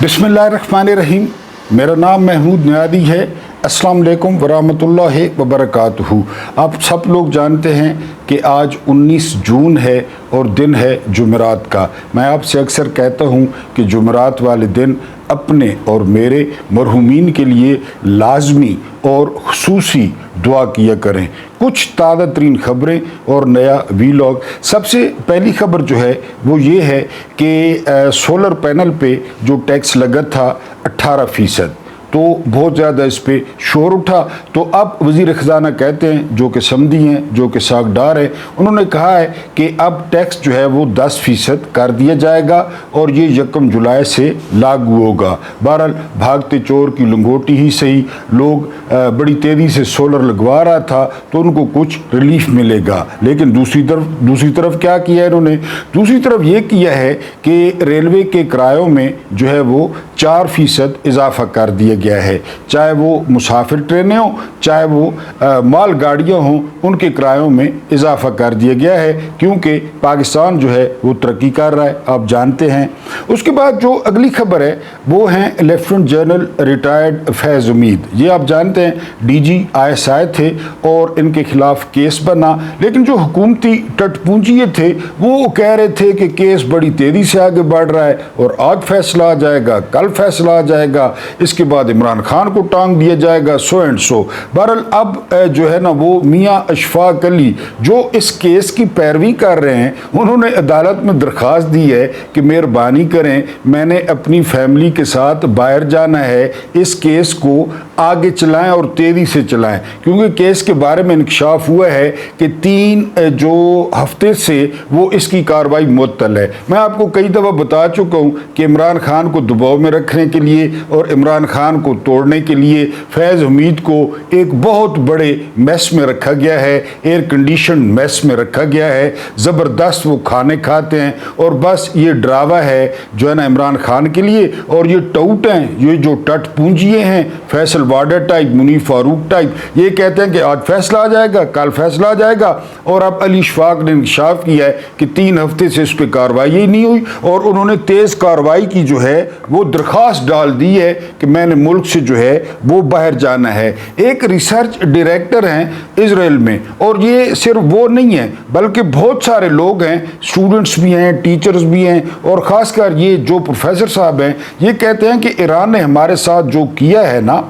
बिस्मिल्लाहिर्रहमानिर्रहीम। मेरा नाम महमूद नियादी है। अस्सलाम वालेकुम वरहमतुल्लाहि वबरकातुहू। आप सब लोग जानते हैं कि आज 19 जून है और दिन है जुमेरात का। मैं आपसे अक्सर कहता हूं कि जुमेरात वाले दिन अपने और मेरे मरहूमीन के लिए लाजमी और खुसूसी दुआ किया करें। कुछ ताज़ा तरीन ख़बरें और नया वीलॉग। सबसे पहली ख़बर जो है वो ये है कि सोलर पैनल पे जो टैक्स लगा था 18%, तो बहुत ज़्यादा इस पर शोर उठा। तो अब वज़ीर ख़ज़ाना कहते हैं, जो कि समधी हैं, जो कि सागदार हैं, उन्होंने कहा है कि अब टैक्स जो है वो 10% कर दिया जाएगा और ये 1 जुलाई से लागू होगा। बहरहाल भागते चोर की लंगोटी ही सही, लोग बड़ी तेज़ी से सोलर लगवा रहा था तो उनको कुछ रिलीफ मिलेगा। लेकिन दूसरी तरफ क्या किया है इन्होंने? दूसरी तरफ ये किया है कि रेलवे के किरायों में जो है वो 4% इजाफा कर दिया गया है। चाहे वो मुसाफिर ट्रेनें हों, चाहे वो माल गाड़ियाँ हों, उनके किरायों में इजाफा कर दिया गया है, क्योंकि पाकिस्तान जो है वो तरक्की कर रहा है, आप जानते हैं। उसके बाद जो अगली खबर है वो है लेफ्टिनेंट जनरल रिटायर्ड फैज़ उम्मीद। ये आप जानते हैं DG ISI थे और इनके खिलाफ केस बना, लेकिन जो हुकूमती टटपूंजिये थे वो कह रहे थे कि केस बड़ी तेज़ी से आगे बढ़ रहा है और आज फैसला आ जाएगा, कल फैसला आ जाएगा, इसके बाद इमरान खान को टांग दिया जाएगा, सो एंड सो। बहरहाल अब जो है ना वो मियाँ अशफाक अली जो इस केस की पैरवी कर रहे हैं, उन्होंने अदालत में दरख्वास्त दी है कि मेहरबानी करें, मैंने अपनी फैमिली के साथ बाहर जाना है, इस केस को आगे चलाएं और तेज़ी से चलाएं, क्योंकि केस के बारे में इंकशाफ हुआ है कि 3 जो हफ्ते से वो इसकी कार्रवाई मुअत्तल है। मैं आपको कई दफ़ा बता चुका हूँ कि इमरान खान को दबाव में रखने के लिए और इमरान खान को तोड़ने के लिए फैज़ उम्मीद को एक बहुत बड़े मैस में रखा गया है, एयर कंडीशन मैस में रखा गया है। ज़बरदस्त वो खाने खाते हैं और बस ये ड्रावा है जो है ना इमरान खान के लिए। और ये टाउट हैं, ये जो टट पूंजिए हैं, फैसल वाडा टाइप, मुनीफ फारूक टाइप, ये कहते हैं कि आज फैसला आ जाएगा, कल फैसला आ जाएगा। और अब अली शफाक ने इंकशाफ किया है कि 3 हफ्ते से इस पर कार्रवाई ही नहीं हुई और उन्होंने तेज़ कार्रवाई की जो है वो दरख्वास्त डाल दी है कि मैंने मुल्क से जो है वो बाहर जाना है। एक रिसर्च डायरेक्टर हैं इजराइल में, और ये सिर्फ वो नहीं है बल्कि बहुत सारे लोग हैं, स्टूडेंट्स भी हैं, टीचर्स भी हैं, और ख़ासकर ये जो प्रोफेसर साहब हैं, ये कहते हैं कि ईरान ने हमारे साथ जो किया है ना,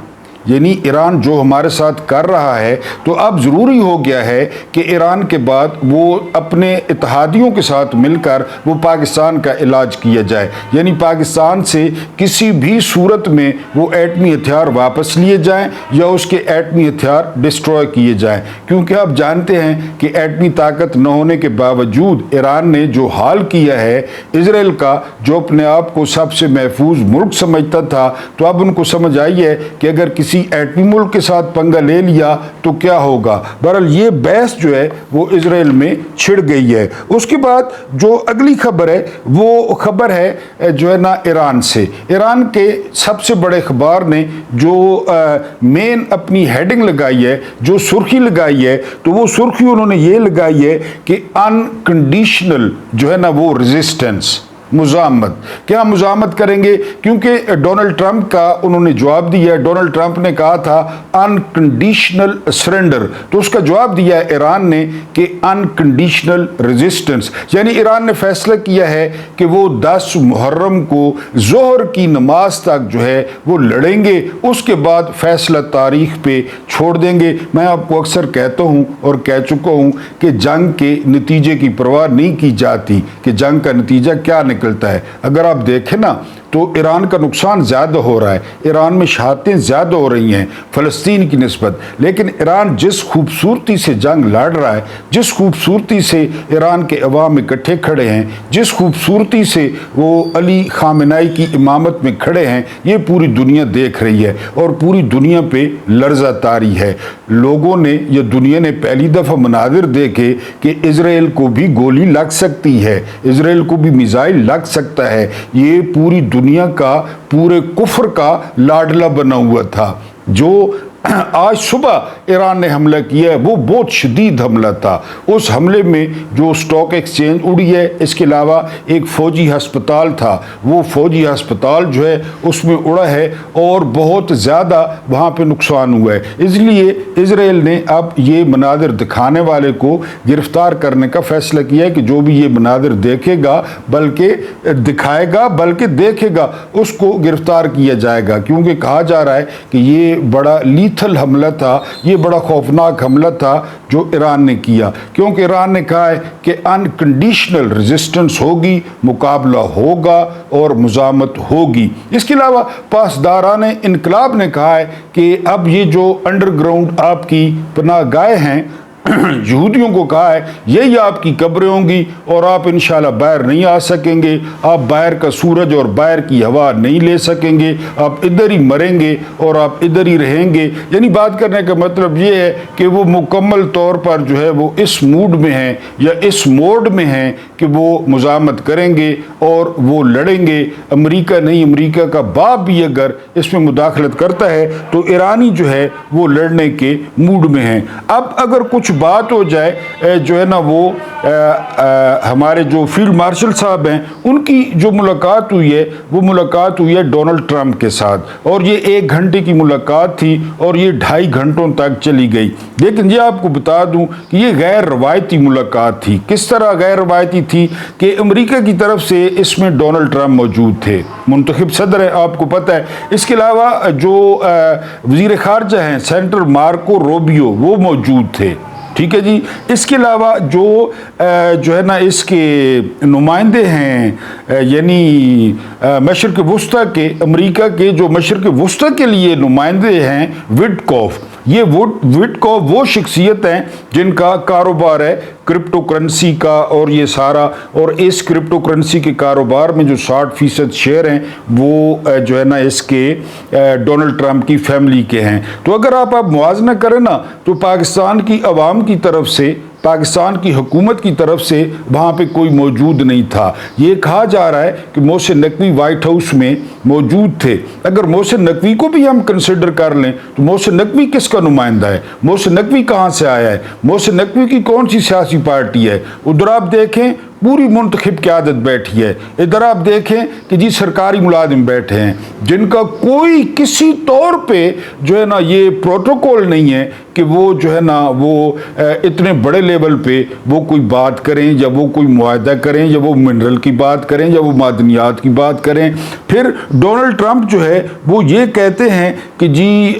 यानी ईरान जो हमारे साथ कर रहा है, तो अब ज़रूरी हो गया है कि ईरान के बाद वो अपने इत्तेहादियों के साथ मिलकर वो पाकिस्तान का इलाज किया जाए, यानी पाकिस्तान से किसी भी सूरत में वो एटमी हथियार वापस लिए जाएं या उसके एटमी हथियार डिस्ट्रॉय किए जाएं। क्योंकि आप जानते हैं कि एटमी ताकत न होने के बावजूद ईरान ने जो हाल किया है इजराइल का, जो अपने आप को सबसे महफूज मुल्क समझता था, तो अब उनको समझ आई है कि अगर किसी एटमी मुल्क के साथ पंगा ले लिया तो क्या होगा। बहरहाल ये बहस जो है वो इजराइल में छिड़ गई है। उसके बाद जो अगली खबर है वो खबर है जो है ना ईरान से। ईरान के सबसे बड़े अखबार ने जो मेन अपनी हेडिंग लगाई है, जो सुर्खी लगाई है, तो वो सुर्खी उन्होंने ये लगाई है कि अनकंडीशनल जो है ना वो रेजिस्टेंस, मुज़ामत। क्या मुज़ामत करेंगे? क्योंकि डोनाल्ड ट्रंप का उन्होंने जवाब दिया। डोनाल्ड ट्रंप ने कहा था अनकंडीशनल सरेंडर, तो उसका जवाब दिया ईरान ने कि अनकंडीशनल रेजिस्टेंस, यानी ईरान ने फैसला किया है कि वो 10 मुहर्रम को ज़ोहर की नमाज तक जो है वो लड़ेंगे, उसके बाद फैसला तारीख पे छोड़ देंगे। मैं आपको अक्सर कहता हूँ और कह चुका हूँ कि जंग के नतीजे की परवाह नहीं की जाती कि जंग का नतीजा क्या निकलता है। अगर आप देखें ना तो ईरान का नुकसान ज़्यादा हो रहा है, ईरान में शहादतें ज़्यादा हो रही हैं फ़लस्तीन की निस्बत, लेकिन ईरान जिस खूबसूरती से जंग लड़ रहा है, जिस खूबसूरती से ईरान के अवाम इकट्ठे खड़े हैं, जिस खूबसूरती से वो अली खामेनाई की इमामत में खड़े हैं, ये पूरी दुनिया देख रही है और पूरी दुनिया पे लर्ज़ा तारी है। लोगों ने या दुनिया ने पहली दफ़ा मनाजिर देखे कि इजराइल को भी गोली लग सकती है, इजराइल को भी मिसाइल लग सकता है। ये पूरी दुनिया का, पूरे कुफ्र का लाडला बना हुआ था, जो आज सुबह ईरान ने हमला किया है, वो बहुत शदीद हमला था। उस हमले में जो स्टॉक एक्सचेंज उड़ी है, इसके अलावा एक फ़ौजी हस्पताल था, वो फ़ौजी हस्पताल जो है उसमें उड़ा है और बहुत ज़्यादा वहाँ पे नुकसान हुआ है। इसलिए इजराइल ने अब ये मनादिर दिखाने वाले को गिरफ्तार करने का फैसला किया है कि जो भी ये मनादिर देखेगा, बल्कि दिखाएगा बल्कि देखेगा, उसको गिरफ्तार किया जाएगा। क्योंकि कहा जा रहा है कि ये बड़ा लीथल हमला था, ये बड़ा खौफनाक हमला था जो ईरान ने किया। क्योंकि ईरान ने कहा है कि अनकंडीशनल रेजिस्टेंस होगी, मुकाबला होगा और मुज़ामत होगी। इसके अलावा पासदारान इनकलाब ने कहा है कि अब ये जो अंडरग्राउंड आपकी पनाहगाहें हैं, यहूदियों को कहा है यही आपकी कब्रें होंगी और आप इंशाल्लाह बाहर नहीं आ सकेंगे, आप बाहर का सूरज और बाहर की हवा नहीं ले सकेंगे, आप इधर ही मरेंगे और आप इधर ही रहेंगे। यानी बात करने का मतलब ये है कि वो मुकम्मल तौर पर जो है वो इस मूड में हैं या इस मोड में हैं कि वो मुज़ामत करेंगे और वो लड़ेंगे। अमेरिका नहीं, अमेरिका का बाप भी अगर इसमें मुदाखलत करता है तो ईरानी जो है वो लड़ने के मूड में हैं। अब अगर कुछ बात हो जाए जो है ना वो हमारे जो फील्ड मार्शल साहब हैं उनकी जो मुलाकात हुई है, वो मुलाकात हुई है डोनाल्ड ट्रंप के साथ, और ये 1 घंटे की मुलाकात थी और ये 2.5 घंटों तक चली गई। लेकिन ये आपको बता दूं कि ये गैर रवायती मुलाकात थी। किस तरह गैर रवायती थी कि अमेरिका की तरफ से इसमें डोनाल्ड ट्रंप मौजूद थे, मुंतखब सदर है, आपको पता है। इसके अलावा जो वज़ीर ख़ारजा हैं सेनेटर मार्को रूबियो, वो मौजूद थे, ठीक है जी। इसके अलावा जो है ना इसके नुमाइंदे हैं, यानी मशरिक़ वुस्ता के, अमेरिका के जो मशरिक़ वुस्ता के लिए नुमाइंदे हैं विटकॉफ, ये विटकॉफ वो शख्सियत हैं जिनका कारोबार है क्रिप्टो करेंसी का और ये सारा, और इस क्रिप्टो करेंसी के कारोबार में जो 60% शेयर हैं वो जो है ना इसके डोनाल्ड ट्रंप की फैमिली के हैं। तो अगर आप मुआवजा करें ना तो पाकिस्तान की अवाम की तरफ से, पाकिस्तान की हुकूमत की तरफ से वहाँ पे कोई मौजूद नहीं था। ये कहा जा रहा है कि मोहसिन नकवी वाइट हाउस में मौजूद थे। अगर मोहसिन नकवी को भी हम कंसिडर कर लें तो मोहसिन नकवी किसका नुमाइंदा है, मोहसिन नकवी कहाँ से आया है, मोहसिन नकवी की कौन सी सियासी पार्टी है। उधर आप देखें पूरी मुंतखब क़यादत बैठी है, इधर आप देखें कि जी सरकारी मुलाजिम बैठे हैं जिनका कोई किसी तौर पे जो है ना ये प्रोटोकॉल नहीं है कि वो जो है ना वो इतने बड़े लेवल पे वो कोई बात करें या वो कोई मुआहदा करें या वो मिनरल की बात करें या वो मादनियात की बात करें। फिर डोनाल्ड ट्रंप जो है वो ये कहते हैं कि जी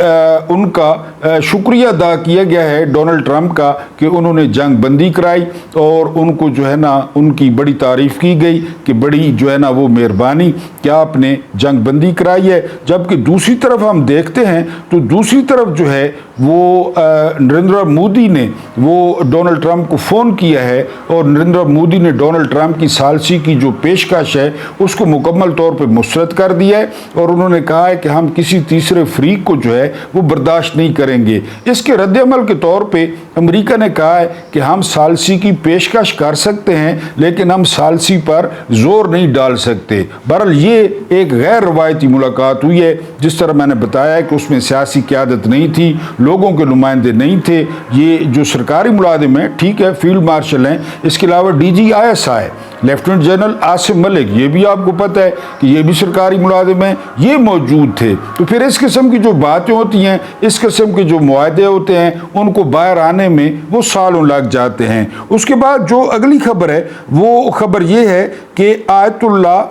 उनका शुक्रिया अदा किया गया है डोनाल्ड ट्रंप का कि उन्होंने जंग बंदी कराई और उनको जो है ना उनकी बड़ी तारीफ़ की गई कि बड़ी जो है ना वो मेहरबानी कि आपने जंग बंदी कराई है। जबकि दूसरी तरफ हम देखते हैं तो दूसरी तरफ जो है वो नरेंद्र मोदी ने वो डोनाल्ड ट्रंप को फ़ोन किया है और नरेंद्र मोदी ने डोनाल्ड ट्रंप की सालसी की जो पेशकश है उसको मुकम्मल तौर पे मुस्तरद कर दिया है और उन्होंने कहा है कि हम किसी तीसरे फरीक को जो है वो बर्दाश्त नहीं करेंगे। इसके रद्दअमल के तौर पे अमेरिका ने कहा है कि हम सालसी की पेशकश कर सकते हैं लेकिन हम सालसी पर जोर नहीं डाल सकते। बहरहाल ये एक गैर रवायती मुलाकात हुई है, जिस तरह मैंने बताया कि उसमें सियासी क़यादत नहीं थी, लोगों के नुमाइंदे नहीं थे। ये जो सरकारी मुलाजिम हैं, ठीक है, फील्ड मार्शल हैं, इसके अलावा DGISI lieutenant general Asim Malik, ये भी आपको पता है कि ये भी सरकारी मुलाजिम हैं, ये मौजूद थे। तो फिर इस किस्म की जो बातें होती हैं, इस किस्म के जो मुआहदे होते हैं, उनको बाहर आने में वो सालों लग जाते हैं। उसके बाद जो अगली खबर है वो खबर ये है कि आयतुल्ला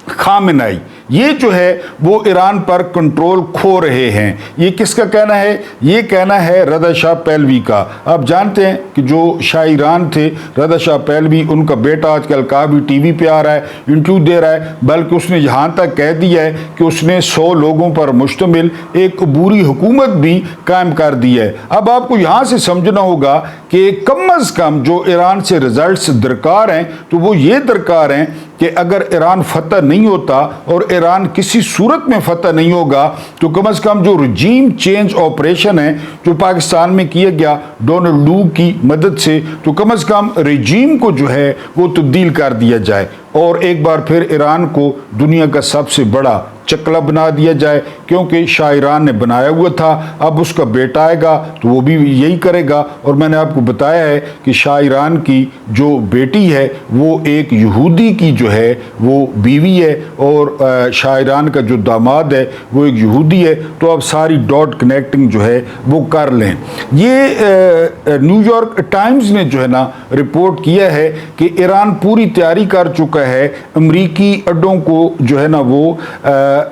खामेनेई ये जो है वो ईरान पर कंट्रोल खो रहे हैं। ये किसका कहना है? ये कहना है रज़ा शाह पहलवी का। आप जानते हैं कि जो शाह ईरान थे रज़ा शाह पहलवी, उनका बेटा आजकल काफ़ी TV पे आ रहा है, इंटरव्यू दे रहा है, बल्कि उसने यहाँ तक कह दिया है कि उसने 100 लोगों पर मुश्तमिल एक अबूरी हुकूमत भी कायम कर दी है। अब आपको यहाँ से समझना होगा कि कम अज़ कम जो ईरान से रिजल्ट्स दरकार हैं तो वो ये दरकार हैं कि अगर ईरान फतह नहीं होता और ईरान किसी सूरत में फतह नहीं होगा तो कम अज़ कम जो रजीम चेंज ऑपरेशन है जो पाकिस्तान में किया गया डोनाल्ड लू की मदद से, तो कम अज़ कम रजीम को जो है वो तब्दील कर दिया जाए। اور ایک بار پھر ایران کو دنیا کا سب سے بڑا چکلا بنا دیا جائے، کیونکہ شاہ ایران نے بنایا ہوا تھا، اب اس کا بیٹا آئے گا تو وہ بھی یہی کرے گا۔ اور میں نے آپ کو بتایا ہے کہ شاہ ایران کی جو بیٹی ہے وہ ایک یہودی کی جو ہے وہ بیوی ہے، اور شاہ ایران کا جو داماد ہے وہ ایک یہودی ہے، تو اب ساری ڈاٹ کنیکٹنگ جو ہے وہ کر لیں۔ یہ نیو یارک ٹائمز نے جو ہے نا رپورٹ کیا ہے کہ ایران پوری تیاری کر چکا ہے امریکی اڈوں کو جو ہے نا وہ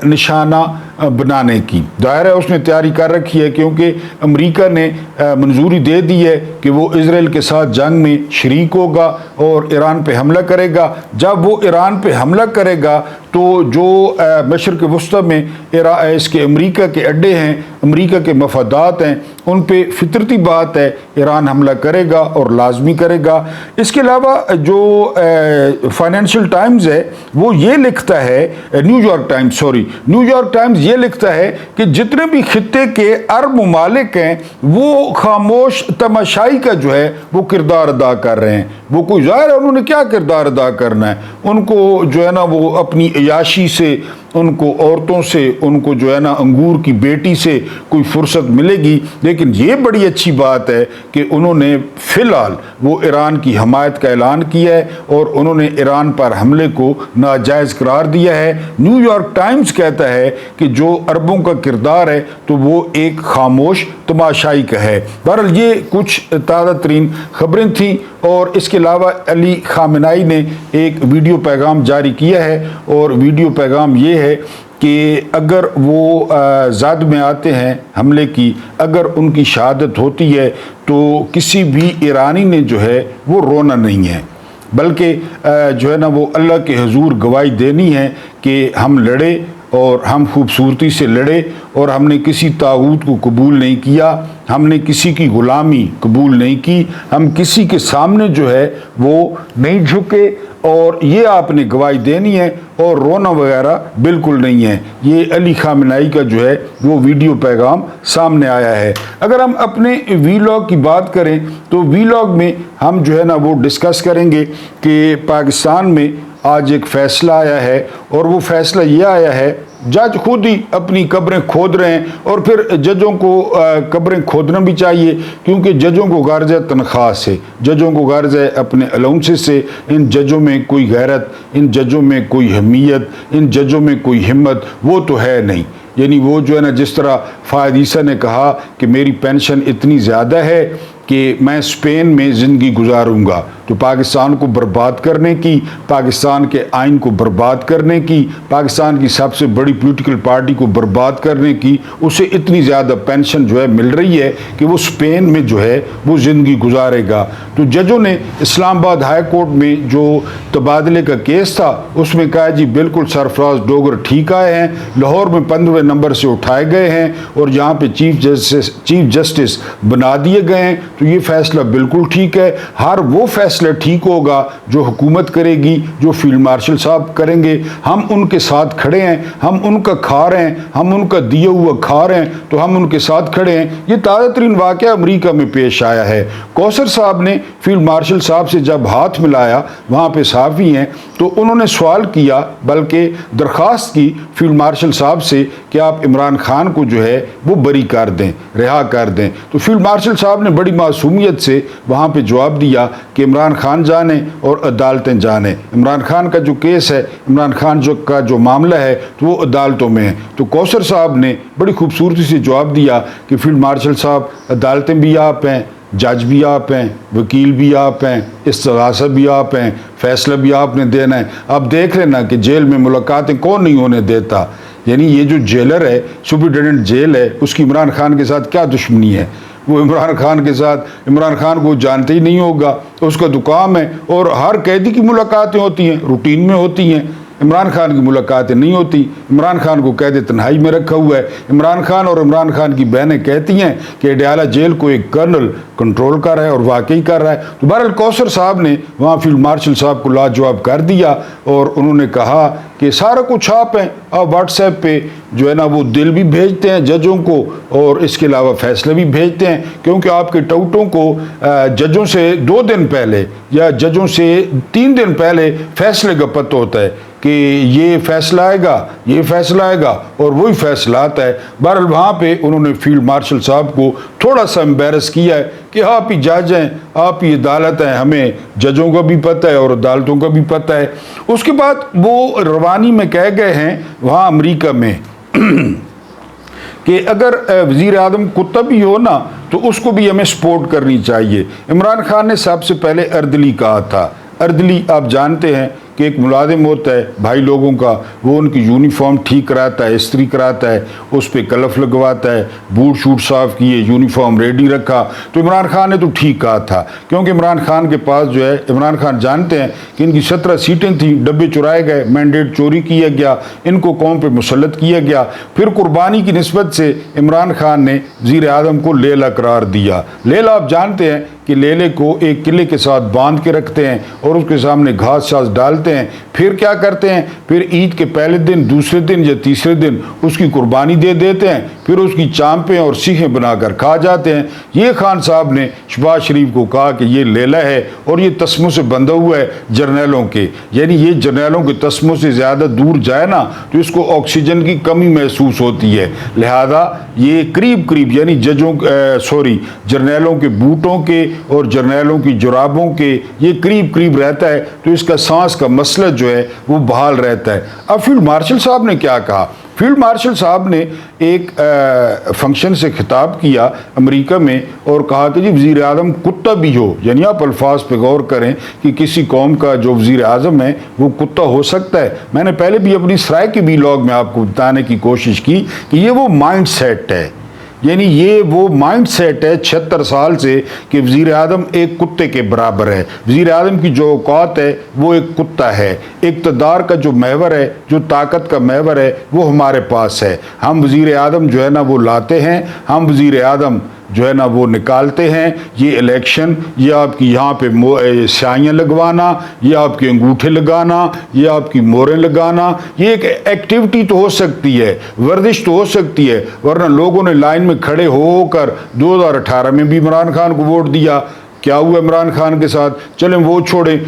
نشانہ بنانے کی۔ ظاہر ہے اس نے تیاری کر رکھی ہے، کیونکہ امریکہ نے منظوری دے دی ہے کہ وہ اسرائیل کے ساتھ جنگ میں شریک ہوگا اور ایران پہ حملہ کرے گا۔ جب وہ ایران پہ حملہ کرے گا تو جو مشرق وسطی میں اس کے امریکہ کے اڈے ہیں، امریکہ کے مفادات ہیں، ان پہ فطرتی بات ہے ایران حملہ کرے گا اور لازمی کرے گا۔ اس کے علاوہ جو فائنینشیل ٹائمز ہے وہ یہ لکھتا ہے، نیو یارک ٹائمز یہ لکھتا ہے کہ جتنے بھی خطے کے عرب ممالک ہیں وہ خاموش تماشائی کا جو ہے وہ کردار ادا کر رہے ہیں۔ وہ کوئی ظاہر ہے انہوں نے کیا کردار ادا کرنا ہے، ان کو جو ہے نا وہ اپنی عیاشی سے، ان کو عورتوں سے، ان کو جو ہے نا انگور کی بیٹی سے کوئی فرصت ملے گی، لیکن یہ بڑی اچھی بات ہے کہ انہوں نے فی الحال وہ ایران کی حمایت کا اعلان کیا ہے اور انہوں نے ایران پر حملے کو ناجائز قرار دیا ہے۔ نیو یارک ٹائمز کہتا ہے کہ جو عربوں کا کردار ہے تو وہ ایک خاموش تماشائی کا ہے۔ بہرحال یہ کچھ تازہ ترین خبریں تھیں، اور اس کے علاوہ علی خامنائی نے ایک ویڈیو پیغام جاری کیا ہے، اور ویڈیو پیغام یہ ہے کہ اگر وہ زد میں آتے ہیں حملے کی، اگر ان کی شہادت ہوتی ہے تو کسی بھی ایرانی نے جو ہے وہ رونا نہیں ہے، بلکہ جو ہے نا وہ اللہ کے حضور گواہی دینی ہے کہ ہم لڑے اور ہم خوبصورتی سے لڑے، اور ہم نے کسی طاغوت کو قبول نہیں کیا، ہم نے کسی کی غلامی قبول نہیں کی، ہم کسی کے سامنے جو ہے وہ نہیں جھکے، اور یہ آپ نے گواہی دینی ہے، اور رونا وغیرہ بالکل نہیں ہے۔ یہ علی خامنائی کا جو ہے وہ ویڈیو پیغام سامنے آیا ہے۔ اگر ہم اپنے ویلاگ کی بات کریں تو ویلاگ میں ہم جو ہے نا وہ ڈسکس کریں گے کہ پاکستان میں آج ایک فیصلہ آیا ہے، اور وہ فیصلہ یہ آیا ہے، جج خود ہی اپنی قبریں کھود رہے ہیں، اور پھر ججوں کو قبریں کھودنا بھی چاہیے، کیونکہ ججوں کو غرض ہے تنخواہ سے، ججوں کو غرض ہے اپنے الاؤنسز سے۔ ان ججوں میں کوئی غیرت، ان ججوں میں کوئی حمیت، ان ججوں میں کوئی ہمت وہ تو ہے نہیں۔ یعنی وہ جو ہے نا جس طرح فائد عیسیٰ نے کہا کہ میری پینشن اتنی زیادہ ہے کہ میں اسپین میں زندگی گزاروں گا، تو پاکستان کو برباد کرنے کی، پاکستان کے آئین کو برباد کرنے کی، پاکستان کی سب سے بڑی پولیٹیکل پارٹی کو برباد کرنے کی، اسے اتنی زیادہ پینشن جو ہے مل رہی ہے کہ وہ اسپین میں جو ہے وہ زندگی گزارے گا۔ تو ججوں نے اسلام آباد ہائی کورٹ میں جو تبادلے کا کیس تھا اس میں کہا جی بالکل سرفراز ڈوگر ٹھیک آئے ہیں، لاہور میں 15ویں نمبر سے اٹھائے گئے ہیں اور یہاں پہ چیف جسٹس بنا دیے گئے ہیں، تو یہ فیصلہ بالکل ٹھیک ہے۔ ہر وہ فیصلہ ٹھیک ہوگا جو حکومت کرے گی، جو فیلڈ مارشل صاحب کریں گے، ہم ان کے ساتھ کھڑے ہیں، ہم ان کا کھا رہے ہیں، ہم ان کا دیا ہوا کھا رہے ہیں، تو ہم ان کے ساتھ کھڑے ہیں۔ یہ تازہ ترین واقعہ امریکہ میں پیش آیا ہے۔ کوثر صاحب نے فیلڈ مارشل صاحب سے جب ہاتھ ملایا، وہاں پہ صحافی ہیں، تو انہوں نے سوال کیا، بلکہ درخواست کی فیلڈ مارشل صاحب سے کہ آپ عمران خان کو جو ہے وہ بری کر دیں، رہا کر دیں۔ تو فیلڈ مارشل صاحب نے بڑی معصومیت سے وہاں پہ جواب دیا کہ عمران خان جانے اور عدالتیں جانے، عمران خان کا جو کیس ہے، عمران خان کا جو معاملہ ہے تو وہ عدالتوں میں ہے۔ تو کوثر صاحب نے بڑی خوبصورتی سے جواب دیا کہ فیلڈ مارشل صاحب عدالتیں بھی آپ ہیں، جج بھی آپ ہیں، وکیل بھی آپ ہیں، استغاثہ بھی آپ ہیں، فیصلہ بھی آپ نے دینا ہے۔ آپ دیکھ لینا کہ جیل میں ملاقاتیں کون نہیں ہونے دیتا۔ یعنی یہ جو جیلر ہے، سپرنٹینڈنٹ جیل ہے، اس کی عمران خان کے ساتھ کیا دشمنی ہے؟ وہ عمران خان کے ساتھ، عمران خان کو جانتے ہی نہیں ہوگا، اس کا دکان ہے، اور ہر قیدی کی ملاقاتیں ہوتی ہیں، روٹین میں ہوتی ہیں۔ इमरान खान की मुलाकातें नहीं होती, इमरान खान को कैद तन्हाई में रखा हुआ है। इमरान खान और इमरान खान की बहनें कहती हैं कि अडयाला जेल को एक कर्नल कंट्रोल कर रहा है और वाकई कर रहा है। तो बहरहाल कौसर साहब ने वहाँ फील्ड मार्शल साहब को लाजवाब कर दिया और उन्होंने कहा कि सारा कुछ आप हैं, आप व्हाट्सएप पे जो है ना वो दिल भी भेजते हैं जजों को और इसके अलावा फैसले भी भेजते हैं, क्योंकि आपके टाउटों को जजों से 2 दिन पहले या जजों से 3 दिन पहले फैसले का पता होता है कि ये फैसला आएगा, ये फैसला आएगा और वही फैसला आता है। बहरहाल वहाँ पे उन्होंने फील्ड मार्शल साहब को थोड़ा सा एम्बेरस किया है कि आप ही जज हैं, आप ही अदालत हैं, हमें जजों का भी पता है और अदालतों का भी पता है। उसके बाद वो रवानी में कह गए हैं वहाँ अमेरिका में कि अगर वज़ीर आज़म कुत्ता भी हो ना तो उसको भी हमें सपोर्ट करनी चाहिए। इमरान खान ने सबसे पहले अर्दली कहा था। अर्दली आप जानते हैं कि एक मुलाजिम होता है भाई लोगों का, वो उनकी यूनिफॉर्म ठीक कराता है, इस्त्री कराता है, उस पर कलफ लगवाता है, बूट शूट साफ़ किए, यूनिफॉर्म रेडी रखा। तो इमरान खान ने तो ठीक कहा था, क्योंकि इमरान खान के पास जो है, इमरान खान जानते हैं कि इनकी 17 सीटें थी, डब्बे चुराए गए, मैंडेट चोरी किया गया, इनको कौम पर मुसल्लत किया गया। फिर कुर्बानी की निस्बत से इमरान खान ने वज़ीर आज़म को लेला करार दिया। लेला आप जानते हैं कि लेले को एक किले के साथ बांध के रखते हैं और उसके सामने घास शास डालते हैं, फिर क्या करते हैं, फिर ईद के पहले दिन, दूसरे दिन या तीसरे दिन उसकी कुर्बानी दे देते हैं, फिर उसकी चांपें और सीखें बनाकर खा जाते हैं। ये खान साहब ने शहबाज शरीफ को कहा कि ये लेला है और ये तस्मों से बंधा हुआ है जर्नैलों के, यानी ये जर्नैलों के तस्मों से ज़्यादा दूर जाए ना तो इसको ऑक्सीजन की कमी महसूस होती है। लिहाजा ये करीब करीब यानी जर्नैलों के बूटों के और जर्नैलों की जुराबों के ये करीब करीब रहता है, तो इसका सांस का मसला जो है वो बहाल रहता है। अब फील्ड मार्शल साहब ने क्या कहा? फील्ड मार्शल साहब ने एक फंक्शन से खिताब किया अमेरिका में और कहा कि जी वज़ीर आज़म कुत्ता भी हो, यानी आप अल्फाज पे गौर करें कि किसी कौम का जो वज़ीर आज़म है वो कुत्ता हो सकता है। मैंने पहले भी अपनी सराय के व्लॉग में आपको बताने की कोशिश की कि ये वो माइंड सेट है, यानी ये वो माइंड सेट है 76 साल से कि वज़ीर आज़म एक कुत्ते के बराबर है। वज़ीर आज़म की जो औकात है वो एक कुत्ता है। इक़्तिदार का जो महवर है, जो ताकत का महवर है वो हमारे पास है। हम वज़ीर आज़म जो है ना वो लाते हैं, हम वज़ीर आज़म जो है ना वो निकालते हैं। ये इलेक्शन, ये आपकी यहाँ पे स्याहियाँ लगवाना, ये आपके अंगूठे लगाना, ये आपकी मोहरें लगाना, ये एक एक्टिविटी तो हो सकती है, वर्जिश तो हो सकती है, वरना लोगों ने लाइन में खड़े होकर 2018 में भी इमरान खान को वोट दिया। क्या हुआ इमरान खान के साथ? चलें वो छोड़ें,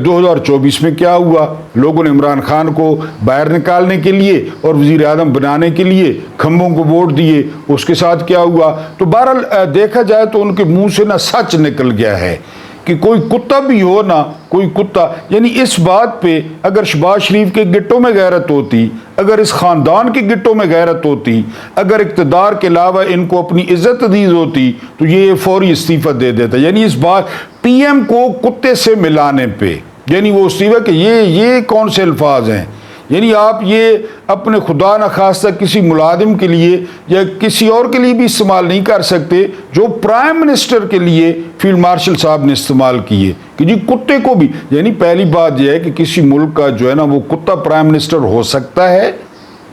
2024 में क्या हुआ? लोगों ने इमरान खान को बाहर निकालने के लिए और वज़ीर आज़म बनाने के लिए खम्भों को वोट दिए, उसके साथ क्या हुआ? तो बहरहाल देखा जाए तो उनके मुंह से ना सच निकल गया है कि कोई कुत्ता भी हो ना, कोई कुत्ता, यानी इस बात पे अगर शहबाज शरीफ के गिट्टों में गैरत होती, अगर इस ख़ानदान के गिट्टों में गैरत होती, अगर इक़्तिदार के अलावा इनको अपनी इज़्ज़त अजीज़ होती तो ये फौरी इस्तीफ़ा दे देता। यानी इस बात पीएम को कुत्ते से मिलाने पे, यानी वो इस्तीफ़ा कि ये कौन से अल्फाज हैं? यानी आप ये अपने खुदा न खास्ता किसी मुलाजिम के लिए या किसी और के लिए भी इस्तेमाल नहीं कर सकते जो प्राइम मिनिस्टर के लिए फील्ड मार्शल साहब ने इस्तेमाल किए कि जी कुत्ते को भी। यानी पहली बात यह है कि किसी मुल्क का जो है ना वो कुत्ता प्राइम मिनिस्टर हो सकता है,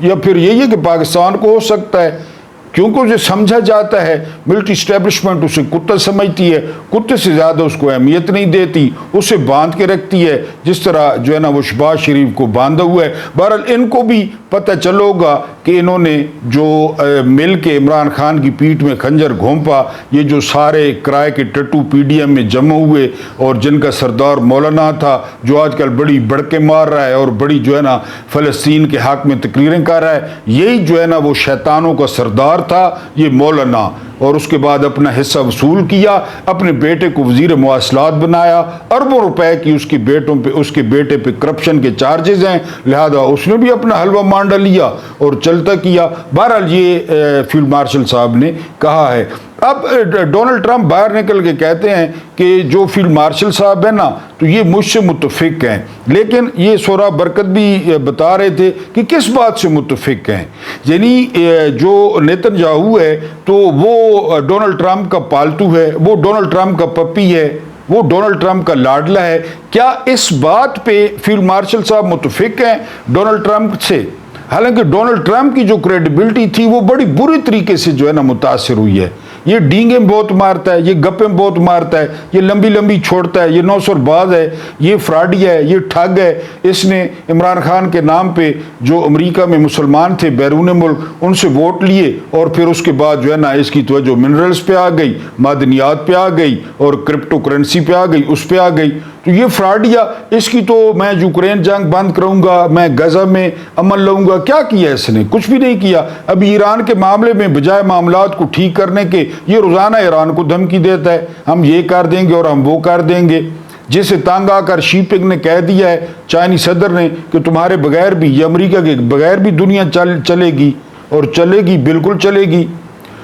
या फिर यही है कि पाकिस्तान को हो सकता है, क्योंकि उसे समझा जाता है, मिलिट्री इस्टेब्लिशमेंट उसे कुत्ता समझती है, कुत्ते से ज़्यादा उसको अहमियत नहीं देती, उसे बांध के रखती है जिस तरह जो है ना वो शहबाज शरीफ को बांधा हुआ है। बहरहाल इनको भी पता चलोगा कि इन्होंने जो मिल के इमरान खान की पीठ में खंजर घोंपा, ये जो सारे किराए के टट्टू पीडीएम में जमा हुए और जिनका सरदार मौलाना था जो आजकल बड़ी बड़के मार रहा है और बड़ी जो है ना फ़लस्तीन के हक़ में तकरीरें कर रहा है, यही जो है ना वो शैतानों का सरदार था ये मौलाना। और उसके बाद अपना हिस्सा वसूल किया, अपने बेटे को वज़ीर मवासलात बनाया, अरबों रुपए की उसके बेटे पे करप्शन के चार्जेस हैं, लिहाजा उसने भी अपना हलवा मांडा लिया और चलता किया। बहरहाल ये फील्ड मार्शल साहब ने कहा है। अब डोनाल्ड ट्रंप बाहर निकल के कहते हैं कि जो फील्ड मार्शल साहब है ना तो ये मुझसे मुत्तफिक हैं, लेकिन ये सोरा बरकत भी बता रहे थे कि किस बात से मुत्तफिक हैं। यानी जो नेतन्याहू है तो वो डोनाल्ड ट्रंप का पालतू है, वो डोनाल्ड ट्रंप का पप्पी है, وہ ڈونلڈ ٹرمپ کا لاڈلا ہے. کیا اس بات پہ فیلڈ مارشل صاحب متفق ہیں ڈونلڈ ٹرمپ سے؟ حالانکہ ڈونلڈ ٹرمپ کی جو کریڈیبلٹی تھی وہ بڑی بری طریقے سے جو ہے نا متاثر ہوئی ہے. یہ ڈینگیں بہت مارتا ہے، یہ گپیں بہت مارتا ہے، یہ لمبی لمبی چھوڑتا ہے، یہ نوسر باز ہے، یہ فراڈی ہے، یہ ٹھگ ہے. اس نے عمران خان کے نام پہ جو امریکہ میں مسلمان تھے بیرون ملک ان سے ووٹ لیے، اور پھر اس کے بعد جو ہے نا اس کی توجہ منرلز پہ آ گئی، معدنیات پہ آ گئی، اور کرپٹو کرنسی پہ آ گئی، اس پہ آ گئی. تو یہ فراڈیا، اس کی تو میں یوکرین جنگ بند کروں گا، میں غزہ میں امن لاؤں گا. کیا کیا اس نے؟ کچھ بھی نہیں کیا. ابھی ایران کے معاملے میں بجائے معاملات کو ٹھیک کرنے کے یہ روزانہ ایران کو دھمکی دیتا ہے، ہم یہ کر دیں گے اور ہم وہ کر دیں گے. جسے تانگ آ کر شی پنگ نے کہہ دیا ہے چائنی صدر نے کہ تمہارے بغیر بھی، یہ امریکہ کے بغیر بھی دنیا چلے گی، اور چلے گی، بالکل چلے گی.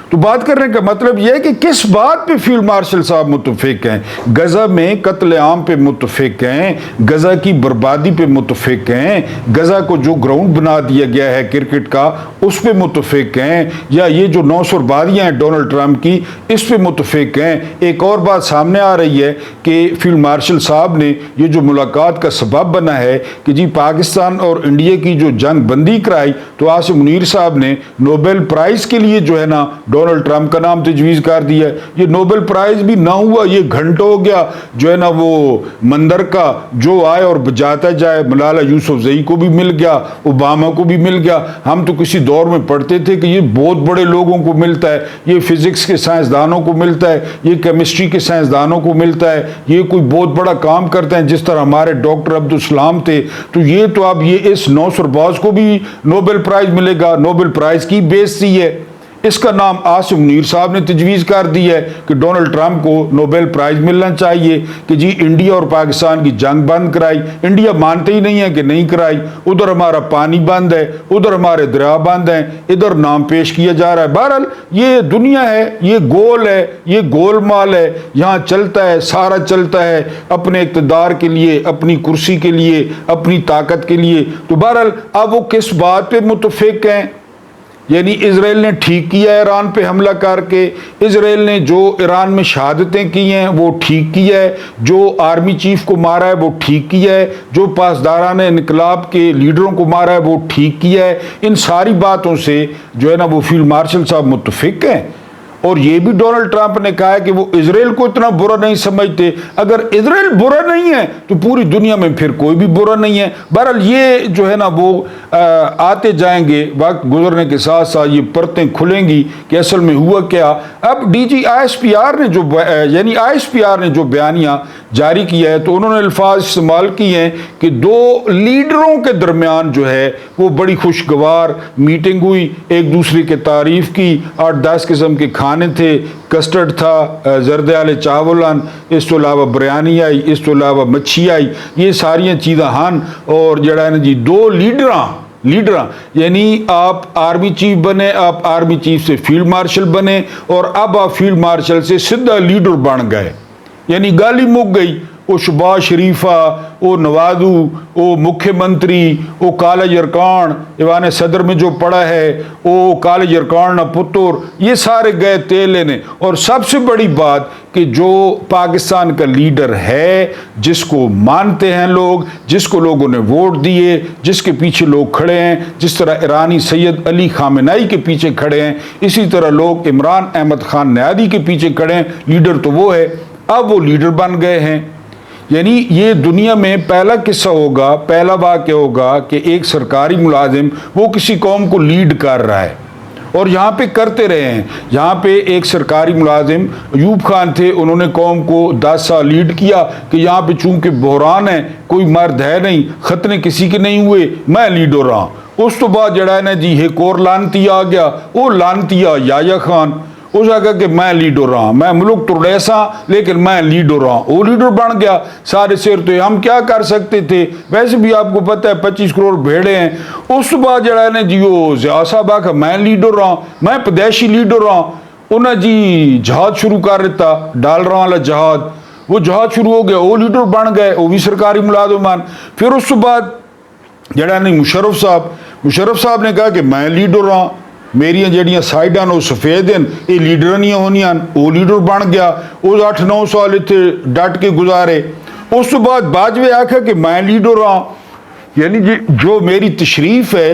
تو بات کرنے کا مطلب یہ ہے کہ کس بات پہ فیلڈ مارشل صاحب متفق ہیں؟ غزہ میں قتل عام پہ متفق ہیں، غزہ کی بربادی پہ متفق ہیں، غزہ کو جو گراؤنڈ بنا دیا گیا ہے کرکٹ کا اس پہ متفق ہیں، یا یہ جو 900 بربادیاں ہیں ڈونلڈ ٹرمپ کی اس پہ متفق ہیں. ایک اور بات سامنے آ رہی ہے کہ فیلڈ مارشل صاحب نے یہ جو ملاقات کا سبب بنا ہے کہ جی پاکستان اور انڈیا کی جو جنگ بندی کرائی، تو عاصم منیر صاحب نے نوبل پرائز کے لیے جو ہے نا ڈونلڈ ٹرمپ کا نام تجویز کر دیا. یہ نوبل پرائز بھی نہ ہوا، یہ گھنٹہ ہو گیا جو ہے نا وہ مندر کا جو آئے اور بجاتا جائے. ملالہ یوسفزئی کو بھی مل گیا، اوباما کو بھی مل گیا. ہم تو کسی دور میں پڑھتے تھے کہ یہ بہت بڑے لوگوں کو ملتا ہے، یہ فزکس کے سائنسدانوں کو ملتا ہے، یہ کیمسٹری کے سائنسدانوں کو ملتا ہے، یہ کوئی بہت بڑا کام کرتے ہیں جس طرح ہمارے ڈاکٹر عبدالسلام تھے. تو یہ تو اب یہ اس نوسر باز کو بھی نوبل پرائز ملے گا. نوبل پرائز کی بےعزتی ہے. اس کا نام عاصم منیر صاحب نے تجویز کر دی ہے کہ ڈونلڈ ٹرمپ کو نوبل پرائز ملنا چاہیے کہ جی انڈیا اور پاکستان کی جنگ بند کرائی. انڈیا مانتے ہی نہیں ہے کہ نہیں کرائی. ادھر ہمارا پانی بند ہے، ادھر ہمارے دریا بند ہیں، ادھر نام پیش کیا جا رہا ہے. بہرحال یہ دنیا ہے، یہ گول ہے، یہ گول مال ہے. یہاں چلتا ہے، سارا چلتا ہے اپنے اقتدار کے لیے، اپنی کرسی کے لیے، اپنی طاقت کے لیے. تو بہرحال اب وہ کس بات پہ متفق ہیں؟ یعنی اسرائیل نے ٹھیک کیا ہے ایران پہ حملہ کر کے، اسرائیل نے جو ایران میں شہادتیں کی ہیں وہ ٹھیک کیا ہے، جو آرمی چیف کو مارا ہے وہ ٹھیک کیا ہے، جو پاسداران انقلاب کے لیڈروں کو مارا ہے وہ ٹھیک کیا ہے. ان ساری باتوں سے جو ہے نا وہ فیلڈ مارشل صاحب متفق ہیں. اور یہ بھی ڈونلڈ ٹرمپ نے کہا ہے کہ وہ اسرائیل کو اتنا برا نہیں سمجھتے. اگر اسرائیل برا نہیں ہے تو پوری دنیا میں پھر کوئی بھی برا نہیں ہے. بہرحال یہ جو ہے نا وہ آتے جائیں گے، وقت گزرنے کے ساتھ ساتھ یہ پرتیں کھلیں گی کہ اصل میں ہوا کیا. اب D G I S P R نے جو بیانیہ جاری کیا ہے تو انہوں نے الفاظ استعمال کیے ہیں کہ دو لیڈروں کے درمیان جو ہے وہ بڑی خوشگوار میٹنگ ہوئی، ایک دوسرے کی تعریف کی، 8-10 قسم کے کھانے تھے، کسٹرڈ تھا، زردیال چاولن، اس تو علاوہ بریانی آئی، اس تو علاوہ مچھی آئی. یہ ساریاں چیزاں ہن. اور جڑا ہے نا جی دو لیڈراں یعنی آپ آرمی چیف بنے، آپ آرمی چیف سے فیلڈ مارشل بنے، اور اب آپ فیلڈ مارشل سے سیدھا لیڈر بن گئے. یعنی گالی مک گئی. وہ شہباز شریفہ، وہ نوادو، وہ مکھیہ منتری، وہ کالج ارکان ایوان صدر میں جو پڑا ہے، وہ کالج ارکان نہ پتر، یہ سارے گئے تیل لینے. اور سب سے بڑی بات کہ جو پاکستان کا لیڈر ہے، جس کو مانتے ہیں لوگ، جس کو لوگوں نے ووٹ دیے، جس کے پیچھے لوگ کھڑے ہیں، جس طرح ایرانی سید علی خامنائی کے پیچھے کھڑے ہیں، اسی طرح لوگ عمران احمد خان نیادی کے پیچھے کھڑے ہیں. لیڈر تو وہ ہے. اب وہ لیڈر بن گئے ہیں. یعنی یہ دنیا میں پہلا قصہ ہوگا، پہلا واقعہ ہوگا کہ ایک سرکاری ملازم وہ کسی قوم کو لیڈ کر رہا ہے، اور یہاں پہ کرتے رہے ہیں. یہاں پہ ایک سرکاری ملازم ایوب خان تھے، انہوں نے قوم کو 10 سال لیڈ کیا کہ یہاں پہ چونکہ بحران ہے، کوئی مرد ہے نہیں، ختنے کسی کے نہیں ہوئے، میں لیڈ ہو رہا ہوں. اس تو بعد جڑا ہے نا جی ایک اور لانتی آ گیا، وہ لانتیا یایا خان. اس نے کہا کہ میں لیڈ ہو رہا ہوں، میں ملک ترڑیسا لیکن میں لیڈ ہو رہا ہوں. وہ لیڈر بن گیا. سارے سیر تو ہم کیا کر سکتے تھے، ویسے بھی آپ کو پتہ ہے 25 کروڑ بھیڑے ہیں. اس بعد جڑا ہے نا جی وہ ضیاء صاحب آ میں لیڈ ہو رہا ہوں، میں پدیشی لیڈ ہو رہا ہوں. انہیں جی جہاد شروع کر دیتا، ڈالروں والا جہاد. وہ جہاد شروع ہو گیا، وہ لیڈر بن گئے، وہ بھی سرکاری ملازمان. پھر اس بعد جڑا نہیں مشرف صاحب نے کہا کہ میں لیڈ ہو رہا ہوں. मेरियां जड़ियां साइडां ने सफेद हैं, ये लीडर नहीं होनियां, वो लीडर बन गया, वो 8-9 साल इतने डट के गुजारे। उस तो बाद बाजवे आखा कि मैं लीडर हाँ, यानी जो मेरी तशरीफ है,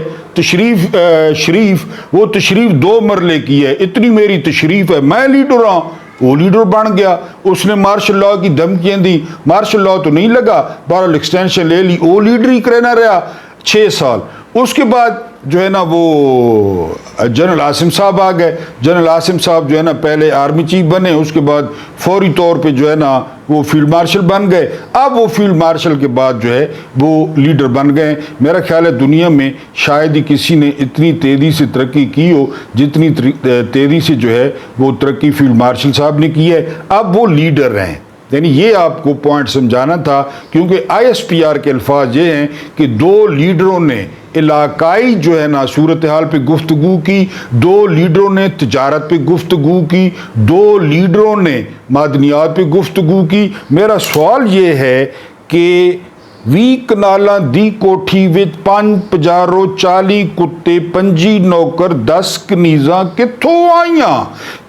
शरीफ वो तशरीफ 2 मरले की है, इतनी मेरी तशरीफ है, मैं लीडर हाँ। वो लीडर बन गया, उसने मार्शल लॉ की धमकियां दी, मार्शल लॉ तो नहीं लगा, बहरहाल एक्सटेंशन ले ली, वो लीडर ही करना रहा 6 साल। उसके बाद जो है ना वो जनरल आसिम साहब आ गए। जनरल आसिम साहब जो है ना पहले आर्मी चीफ बने, उसके बाद फौरी तौर पे जो है ना वो फील्ड मार्शल बन गए। अब वो फील्ड मार्शल के बाद जो है वो लीडर बन गए। मेरा ख्याल है दुनिया में शायद ही किसी ने इतनी तेज़ी से तरक्की की हो जितनी तेज़ी से जो है वो तरक्की फील्ड मार्शल साहब ने की है। अब वो लीडर हैं, यानी ये आपको पॉइंट समझाना था, क्योंकि ISPR के अल्फाज ये हैं कि 2 लीडरों ने इलाकाई जो है ना सूरत हाल पे गुफ्तगू की, 2 लीडरों ने तिजारत पे गुफ्तगू की, 2 लीडरों ने मादनियात पे गुफ्तगू की। मेरा सवाल ये है कि 20 कनालां दी कोठी विच 5 पजारो 40 कुत्ते 25 नौकर 10 कनीज़ां कित्थों आईयां,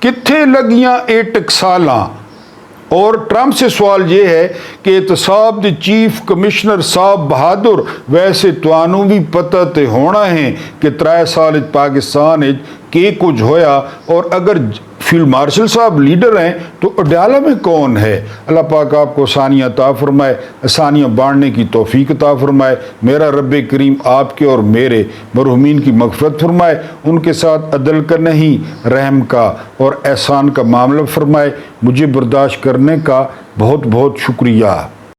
कित्थे लगियां ये टकसालां। और ट्रंप से सवाल ये है कि एहतसाब दे चीफ कमिश्नर साहब बहादुर, वैसे तुहानू भी पता ते होना है कि 3 साल पाकिस्तान के कुछ होया, और अगर फील्ड मार्शल साहब लीडर हैं तो अडयाला में कौन है। अल्लाह पाक आपको आसानियाँ अता फरमाए, आसानियाँ बांटने की तौफीक अता फरमाए। मेरा रब करीम आपके और मेरे मरहुमीन की मग़फ़िरत फरमाए, उनके साथ अदल का नहीं रहम का और एहसान का मामला फरमाए। मुझे बर्दाश्त करने का बहुत बहुत शुक्रिया।